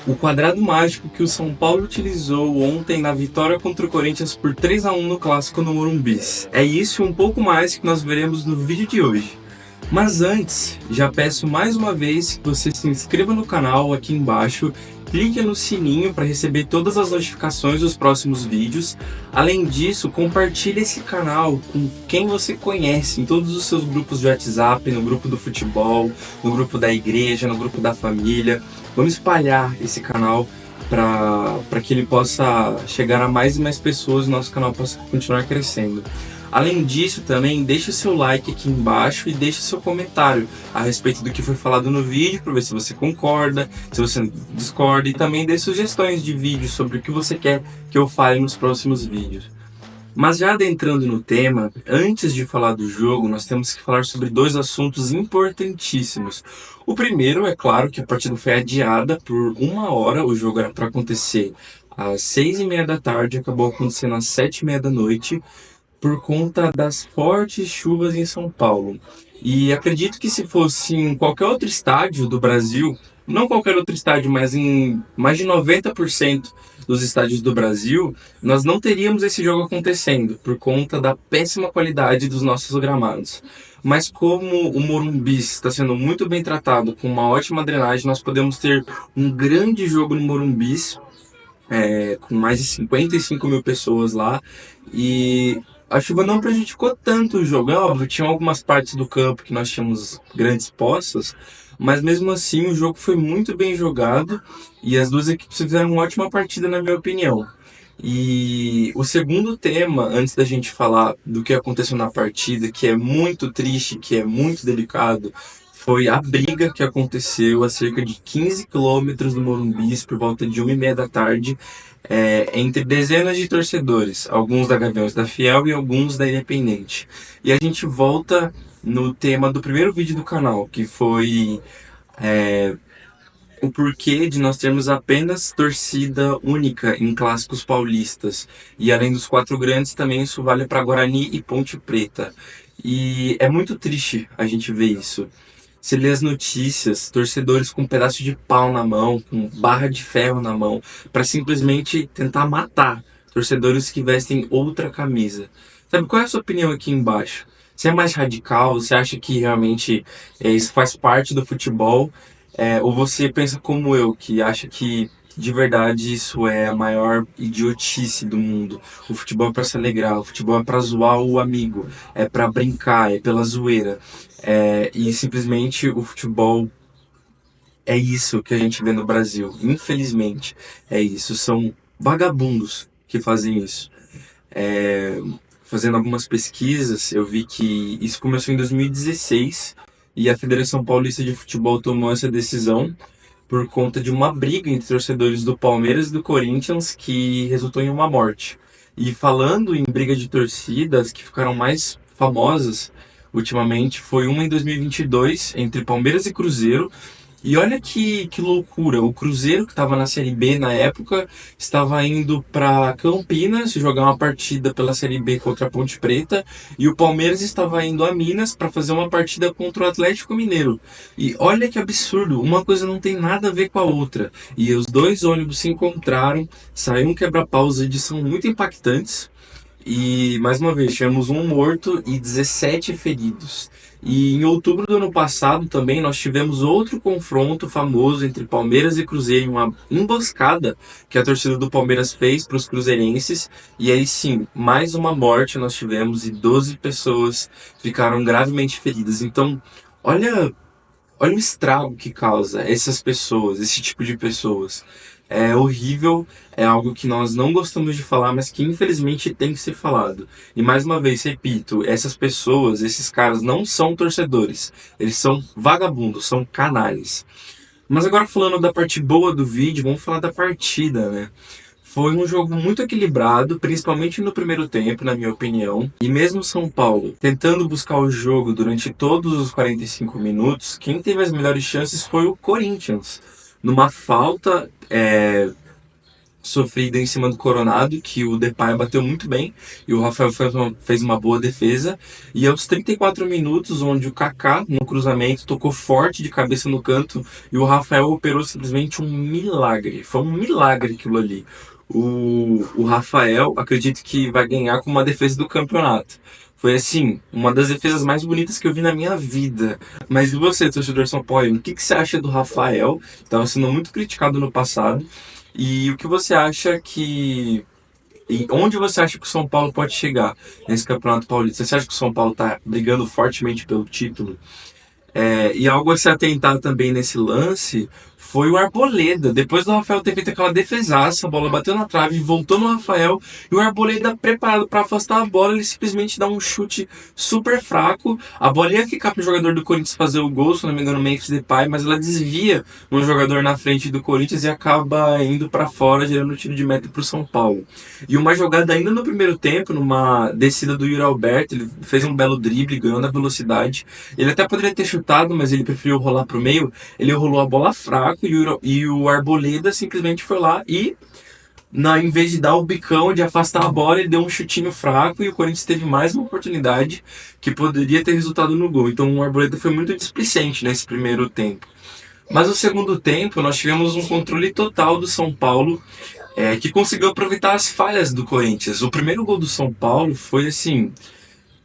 O quadrado mágico que o São Paulo utilizou ontem na vitória contra o Corinthians por 3-1 no Clássico no Morumbi. É isso e um pouco mais que nós veremos no vídeo de hoje. Mas antes, já peço mais uma vez que você se inscreva no canal aqui embaixo, clique no sininho para receber todas as notificações dos próximos vídeos. Além disso, compartilhe esse canal com quem você conhece, em todos os seus grupos de WhatsApp, no grupo do futebol, no grupo da igreja, no grupo da família. Vamos espalhar esse canal para que ele possa chegar a mais e mais pessoas e o nosso canal possa continuar crescendo. Além disso, também deixe o seu like aqui embaixo e deixe o seu comentário a respeito do que foi falado no vídeo, para ver se você concorda, se você discorda, e também dê sugestões de vídeos sobre o que você quer que eu fale nos próximos vídeos. Mas já adentrando no tema, antes de falar do jogo, nós temos que falar sobre dois assuntos importantíssimos. O primeiro, é claro, que a partida foi adiada por 1 hora, o jogo era para acontecer às 6h30 da tarde, acabou acontecendo às 7h30 da noite, por conta das fortes chuvas em São Paulo. E acredito que se fosse em qualquer outro estádio do Brasil, não qualquer outro estádio, mas em mais de 90% dos estádios do Brasil, nós não teríamos esse jogo acontecendo, por conta da péssima qualidade dos nossos gramados. Mas como o Morumbi está sendo muito bem tratado, com uma ótima drenagem, nós podemos ter um grande jogo no Morumbi, com mais de 55 mil pessoas lá, e a chuva não prejudicou tanto o jogo. É óbvio, tinha algumas partes do campo que nós tínhamos grandes poças, mas mesmo assim o jogo foi muito bem jogado e as duas equipes fizeram uma ótima partida, na minha opinião. E o segundo tema, antes da gente falar do que aconteceu na partida, que é muito triste, que é muito delicado, foi a briga que aconteceu a cerca de 15 quilômetros do Morumbi, por volta de 1h30 da tarde, entre dezenas de torcedores, alguns da Gaviões da Fiel e alguns da Independente. E a gente volta no tema do primeiro vídeo do canal, que foi o porquê de nós termos apenas torcida única em clássicos paulistas. E além dos quatro grandes, também isso vale para Guarani e Ponte Preta. E é muito triste a gente ver isso. Você lê as notícias, torcedores com um pedaço de pau na mão, com barra de ferro na mão, para simplesmente tentar matar torcedores que vestem outra camisa. Sabe, qual é a sua opinião aqui embaixo? Você é mais radical? Você acha que realmente isso faz parte do futebol? Ou você pensa como eu, que acha que de verdade isso é a maior idiotice do mundo? O futebol é para se alegrar, o futebol é para zoar o amigo, é para brincar, é pela zoeira. E simplesmente o futebol é isso que a gente vê no Brasil. Infelizmente, é isso. São vagabundos que fazem isso. Fazendo algumas pesquisas, eu vi que isso começou em 2016 e a Federação Paulista de Futebol tomou essa decisão por conta de uma briga entre torcedores do Palmeiras e do Corinthians que resultou em uma morte. E falando em briga de torcidas que ficaram mais famosas ultimamente, foi uma em 2022 entre Palmeiras e Cruzeiro. E olha que loucura, o Cruzeiro, que estava na Série B na época, estava indo para Campinas jogar uma partida pela Série B contra a Ponte Preta, e o Palmeiras estava indo a Minas para fazer uma partida contra o Atlético Mineiro. E olha que absurdo, uma coisa não tem nada a ver com a outra. E os dois ônibus se encontraram, saiu um quebra-pau, os vídeos são muito impactantes. E, mais uma vez, tivemos um morto e 17 feridos. E em outubro do ano passado também nós tivemos outro confronto famoso entre Palmeiras e Cruzeiro, uma emboscada que a torcida do Palmeiras fez para os cruzeirenses. E aí sim, mais uma morte nós tivemos e 12 pessoas ficaram gravemente feridas. Então, olha, olha o estrago que causa essas pessoas, esse tipo de pessoas. É horrível, é algo que nós não gostamos de falar, mas que infelizmente tem que ser falado. E mais uma vez, repito, essas pessoas, esses caras não são torcedores, eles são vagabundos, são canalhas. Mas agora falando da parte boa do vídeo, vamos falar da partida, né? Foi um jogo muito equilibrado, principalmente no primeiro tempo, na minha opinião. E mesmo São Paulo tentando buscar o jogo durante todos os 45 minutos, quem teve as melhores chances foi o Corinthians. Numa falta sofrida em cima do Coronado, que o Depay bateu muito bem e o Rafael fez uma boa defesa. E aos 34 minutos, onde o Kaká, no cruzamento, tocou forte de cabeça no canto e o Rafael operou simplesmente um milagre. Foi um milagre aquilo ali. O Rafael, acredito que vai ganhar com uma defesa do campeonato. Foi assim, uma das defesas mais bonitas que eu vi na minha vida. Mas e você, torcedor São Paulo, o que você acha do Rafael? Estava sendo muito criticado no passado. E o que você acha que. E onde você acha que o São Paulo pode chegar nesse Campeonato Paulista? Você acha que o São Paulo está brigando fortemente pelo título? E algo a se atentar também nesse lance foi o Arboleda. Depois do Rafael ter feito aquela defesaça, a bola bateu na trave, voltou no Rafael e o Arboleda, preparado para afastar a bola, ele simplesmente dá um chute super fraco. A bola ia ficar pro jogador do Corinthians fazer o gol, se não me engano, o Memphis Depay, mas ela desvia um jogador na frente do Corinthians e acaba indo para fora, gerando um tiro de meta pro São Paulo. E uma jogada ainda no primeiro tempo, numa descida do Yuri Alberto, ele fez um belo drible, ganhou na velocidade. Ele até poderia ter chutado, mas ele preferiu rolar pro meio. Ele rolou a bola fraco e o Arboleda simplesmente foi lá e, em vez de dar o bicão, de afastar a bola, ele deu um chutinho fraco e o Corinthians teve mais uma oportunidade que poderia ter resultado no gol. Então o Arboleda foi muito displicente nesse primeiro tempo. Mas no segundo tempo, nós tivemos um controle total do São Paulo, que conseguiu aproveitar as falhas do Corinthians. O primeiro gol do São Paulo foi assim.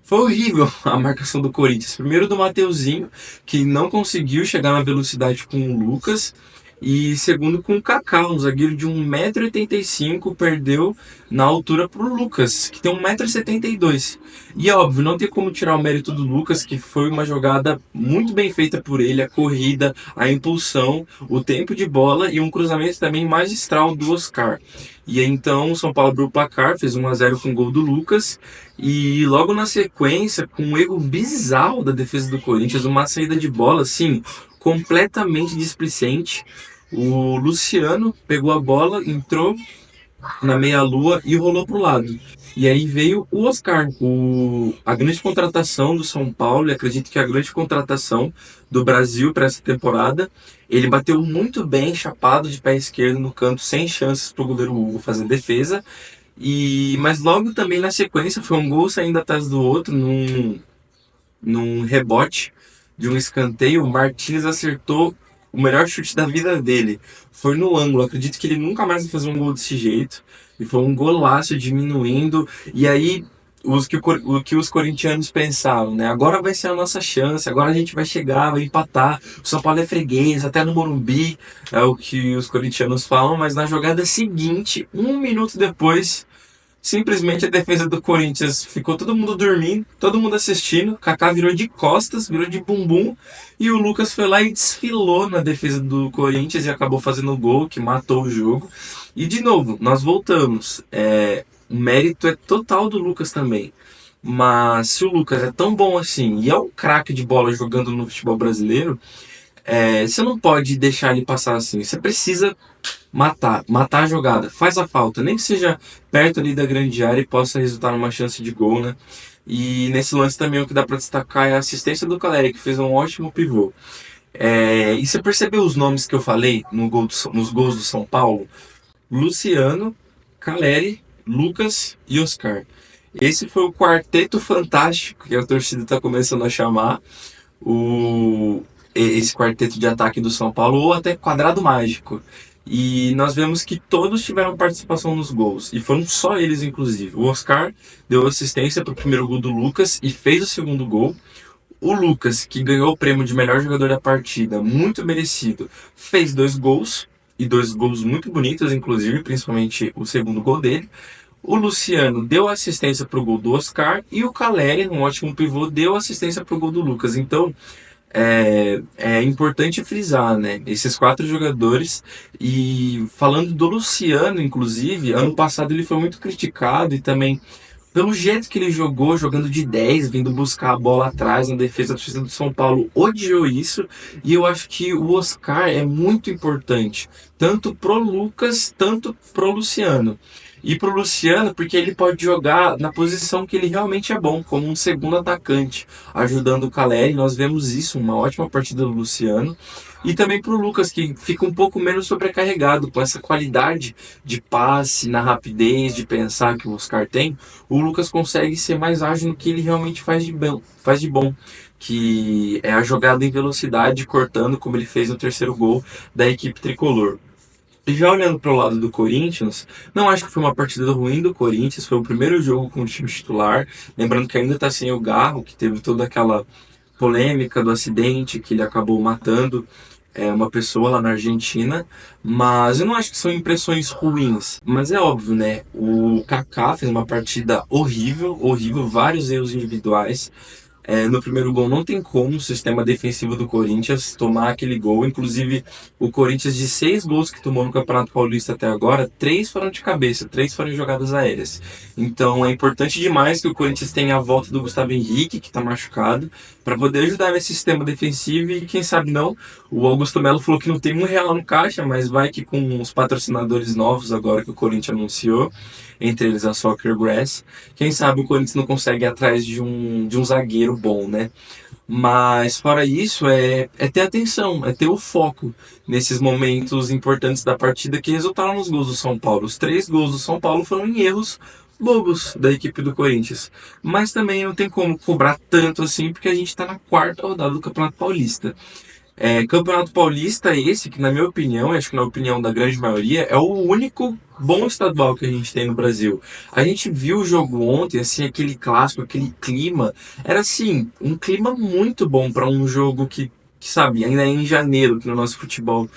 Foi horrível a marcação do Corinthians. Primeiro do Mateuzinho, que não conseguiu chegar na velocidade com o Lucas. E segundo com o Kaká, um zagueiro de 1,85 m, perdeu na altura pro Lucas, que tem 1,72 m. E é óbvio, não tem como tirar o mérito do Lucas, que foi uma jogada muito bem feita por ele, a corrida, a impulsão, o tempo de bola e um cruzamento também magistral do Oscar. E então o São Paulo abriu o placar, fez 1-0 com o gol do Lucas. E logo na sequência, com um erro bizarro da defesa do Corinthians, uma saída de bola assim, completamente displicente. O Luciano pegou a bola, entrou na meia-lua e rolou pro lado. E aí veio o Oscar, a grande contratação do São Paulo, e acredito que a grande contratação do Brasil para essa temporada. Ele bateu muito bem, chapado de pé esquerdo no canto, sem chances para o goleiro Hugo fazer defesa. Mas logo também na sequência foi um gol saindo atrás do outro, num rebote de um escanteio. O Martins acertou o melhor chute da vida dele. Foi no ângulo. Acredito que ele nunca mais vai fazer um gol desse jeito. E foi um golaço diminuindo. E aí, o que os corintianos pensavam, né? Agora vai ser a nossa chance, agora a gente vai chegar, vai empatar. O São Paulo é freguês, até no Morumbi, é o que os corintianos falam. Mas na jogada seguinte, 1 minuto depois, simplesmente a defesa do Corinthians ficou todo mundo dormindo, todo mundo assistindo. Kaká virou de costas, virou de bumbum. E o Lucas foi lá e desfilou na defesa do Corinthians e acabou fazendo o gol, que matou o jogo. E de novo, nós voltamos. O mérito é total do Lucas também. Mas se o Lucas é tão bom assim e é um craque de bola jogando no futebol brasileiro, você não pode deixar ele passar assim. Você precisa matar a jogada. Faz a falta, nem que seja perto ali da grande área e possa resultar numa chance de gol, né? E nesse lance também o que dá para destacar é a assistência do Caleri, que fez um ótimo pivô. E você percebeu os nomes que eu falei nos gols do São Paulo? Luciano, Caleri, Lucas e Oscar. Esse foi o quarteto fantástico que a torcida está começando a chamar esse quarteto de ataque do São Paulo, ou até quadrado mágico. E nós vemos que todos tiveram participação nos gols, e foram só eles, inclusive. O Oscar deu assistência para o primeiro gol do Lucas e fez o segundo gol. O Lucas, que ganhou o prêmio de melhor jogador da partida, muito merecido, fez 2 gols, e 2 gols muito bonitos, inclusive, principalmente o segundo gol dele. O Luciano deu assistência para o gol do Oscar, e o Caleri, um ótimo pivô, deu assistência para o gol do Lucas. Então, é importante frisar, né? Esses 4 jogadores. E falando do Luciano, inclusive, ano passado ele foi muito criticado e também pelo jeito que ele jogou, jogando de 10, vindo buscar a bola atrás na defesa da torcida do São Paulo, odiou isso. E eu acho que o Oscar é muito importante tanto pro Lucas, tanto pro Luciano. E pro Luciano, porque ele pode jogar na posição que ele realmente é bom, como um segundo atacante, ajudando o Caleri. Nós vemos isso, uma ótima partida do Luciano. E também pro Lucas, que fica um pouco menos sobrecarregado com essa qualidade de passe, na rapidez, de pensar que o Oscar tem. O Lucas consegue ser mais ágil no que ele realmente faz de bom, que é a jogada em velocidade, cortando, como ele fez no terceiro gol da equipe tricolor. E já olhando para o lado do Corinthians, não acho que foi uma partida ruim do Corinthians, foi o primeiro jogo com o time titular. Lembrando que ainda está sem o Garro, que teve toda aquela polêmica do acidente, que ele acabou matando uma pessoa lá na Argentina. Mas eu não acho que são impressões ruins. Mas é óbvio, né? O Kaká fez uma partida horrível, horrível, vários erros individuais. No primeiro gol não tem como o sistema defensivo do Corinthians tomar aquele gol. Inclusive, o Corinthians, de 6 gols que tomou no Campeonato Paulista até agora, 3 foram de cabeça, 3 foram em jogadas aéreas. Então é importante demais que o Corinthians tenha a volta do Gustavo Henrique, que está machucado, para poder ajudar nesse sistema defensivo. E quem sabe não, o Augusto Melo falou que não tem R$ 1 no caixa, mas vai que com os patrocinadores novos agora que o Corinthians anunciou, entre eles a Soccer Grass, quem sabe o Corinthians não consegue ir atrás de um zagueiro bom, né? Mas fora isso, é ter atenção, é ter o foco nesses momentos importantes da partida que resultaram nos gols do São Paulo. Os 3 gols do São Paulo foram em erros bobos da equipe do Corinthians. Mas também não tem como cobrar tanto assim, porque a gente está na quarta rodada do Campeonato Paulista. Campeonato Paulista esse, que na minha opinião, e acho que na opinião da grande maioria, é o único bom estadual que a gente tem no Brasil. A gente viu o jogo ontem, assim, aquele clássico, aquele clima, era assim, um clima muito bom para um jogo que, sabe, ainda é em janeiro, que no nosso futebol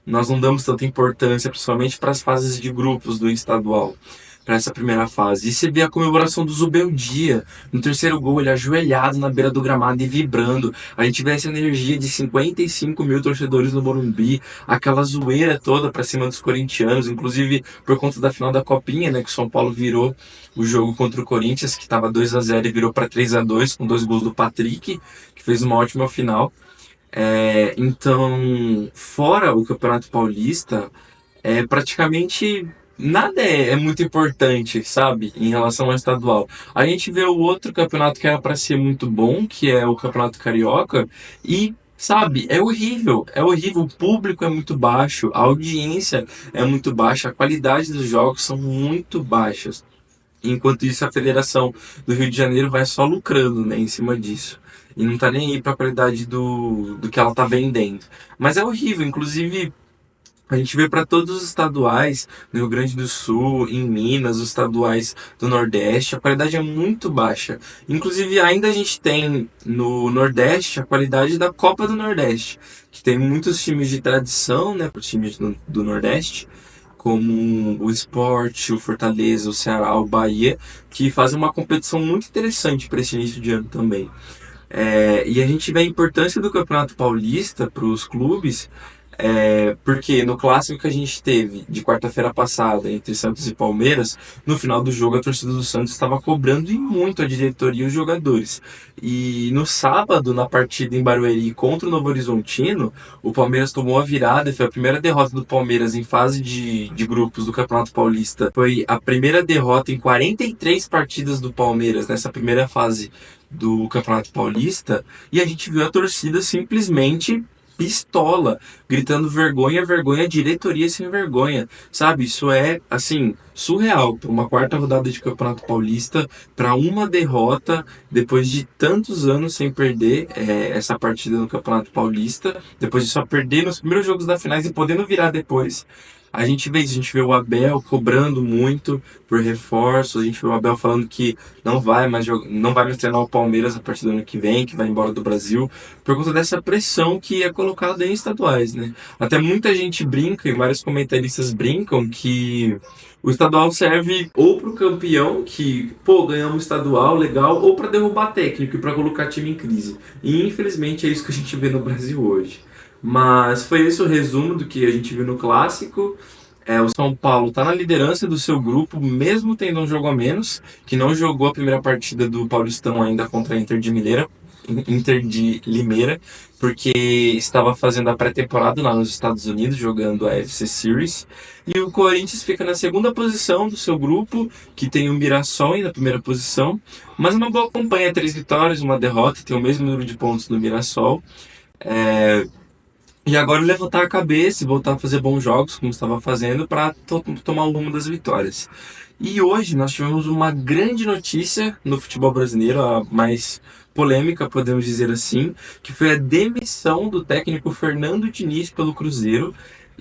nós não damos tanta importância, principalmente para as fases de grupos do estadual, para essa primeira fase. E você vê a comemoração do Zubeldia, no terceiro gol, ele ajoelhado na beira do gramado e vibrando. A gente vê essa energia de 55 mil torcedores no Morumbi, aquela zoeira toda para cima dos corintianos, inclusive por conta da final da Copinha, né, que o São Paulo virou o jogo contra o Corinthians, que estava 2-0 e virou para 3-2 com 2 gols do Patrick, que fez uma ótima final. Então, fora o Campeonato Paulista, praticamente nada é muito importante, sabe, em relação ao estadual. A gente vê o outro campeonato que era para ser muito bom, que é o Campeonato Carioca, e sabe, é horrível, o público é muito baixo, a audiência é muito baixa, a qualidade dos jogos são muito baixas. Enquanto isso, a Federação do Rio de Janeiro vai só lucrando, né, em cima disso. E não tá nem aí pra qualidade do que ela tá vendendo. Mas é horrível, inclusive a gente vê para todos os estaduais, no Rio Grande do Sul, em Minas, os estaduais do Nordeste, a qualidade é muito baixa. Inclusive, ainda a gente tem no Nordeste a qualidade da Copa do Nordeste, que tem muitos times de tradição, né, para os times do Nordeste, como o Sport, o Fortaleza, o Ceará, o Bahia, que fazem uma competição muito interessante para esse início de ano também. E a gente vê a importância do Campeonato Paulista para os clubes, porque no clássico que a gente teve de quarta-feira passada entre Santos e Palmeiras, no final do jogo a torcida do Santos estava cobrando e muito a diretoria e os jogadores. E no sábado, na partida em Barueri contra o Novo Horizontino, o Palmeiras tomou a virada, foi a primeira derrota do Palmeiras em fase de grupos do Campeonato Paulista. Foi a primeira derrota em 43 partidas do Palmeiras nessa primeira fase do Campeonato Paulista, e a gente viu a torcida simplesmente pistola, gritando vergonha, vergonha, diretoria sem vergonha, sabe? Isso é, assim, surreal para uma quarta rodada de Campeonato Paulista, para uma derrota depois de tantos anos sem perder essa partida no Campeonato Paulista, depois de só perder nos primeiros jogos da finais e podendo virar depois. A gente vê isso, a gente vê o Abel cobrando muito por reforço, a gente vê o Abel falando que não vai mais treinar o Palmeiras a partir do ano que vem, que vai embora do Brasil, por conta dessa pressão que é colocada em estaduais, né? Até muita gente brinca, e vários comentaristas brincam, que o estadual serve ou pro campeão, que, pô, ganhamos um estadual, legal, ou para derrubar técnico e para colocar time em crise. E infelizmente é isso que a gente vê no Brasil hoje. Mas foi esse o resumo do que a gente viu no clássico. O São Paulo está na liderança do seu grupo, mesmo tendo um jogo a menos, que não jogou a primeira partida do Paulistão ainda contra a Inter de Mineira, Inter de Limeira, porque estava fazendo a pré-temporada lá nos Estados Unidos, jogando a FC Series. E o Corinthians fica na segunda posição do seu grupo, que tem o Mirassol na primeira posição, mas uma boa campanha, 3 vitórias, uma derrota, tem o mesmo número de pontos do Mirassol. E agora levantar a cabeça e voltar a fazer bons jogos, como estava fazendo, para tomar o rumo das vitórias. E hoje nós tivemos uma grande notícia no futebol brasileiro, a mais polêmica, podemos dizer assim, que foi a demissão do técnico Fernando Diniz pelo Cruzeiro.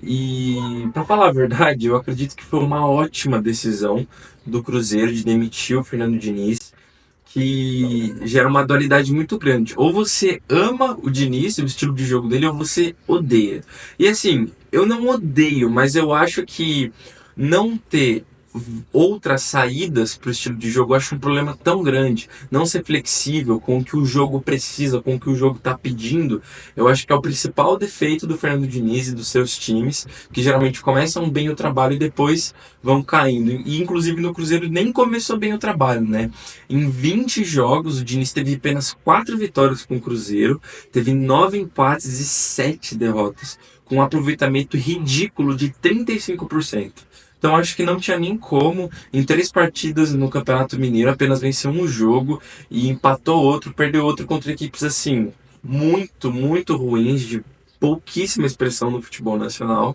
E, para falar a verdade, eu acredito que foi uma ótima decisão do Cruzeiro de demitir o Fernando Diniz, que gera uma dualidade muito grande. Ou você ama o Diniz, o estilo de jogo dele, ou você odeia. E assim, eu não odeio, mas eu acho que não ter outras saídas para o estilo de jogo, eu acho um problema tão grande. Não ser flexível com o que o jogo precisa, com o que o jogo está pedindo, eu acho que é o principal defeito do Fernando Diniz e dos seus times, que geralmente começam bem o trabalho e depois vão caindo. E inclusive no Cruzeiro nem começou bem o trabalho, né? Em 20 jogos, o Diniz teve apenas 4 vitórias com o Cruzeiro, teve 9 empates e 7 derrotas, com um aproveitamento ridículo de 35%. Então acho que não tinha nem como. Em 3 partidas no Campeonato Mineiro, apenas venceu um jogo e empatou outro, perdeu outro contra equipes assim, muito ruins, de pouquíssima expressão no futebol nacional.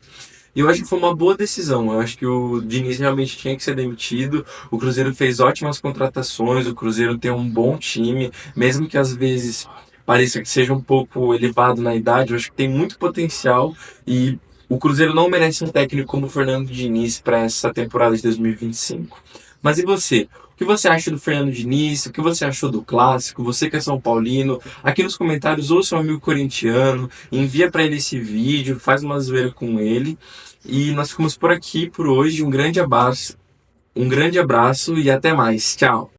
E eu acho que foi uma boa decisão. Eu acho que o Diniz realmente tinha que ser demitido. O Cruzeiro fez ótimas contratações, o Cruzeiro tem um bom time, mesmo que às vezes pareça que seja um pouco elevado na idade, eu acho que tem muito potencial e o Cruzeiro não merece um técnico como o Fernando Diniz para essa temporada de 2025. Mas e você? O que você acha do Fernando Diniz? O que você achou do clássico? Você que é São Paulino, aqui nos comentários ou seu amigo corintiano, envia para ele esse vídeo, faz uma zoeira com ele. E nós ficamos por aqui por hoje. Um grande abraço e até mais. Tchau.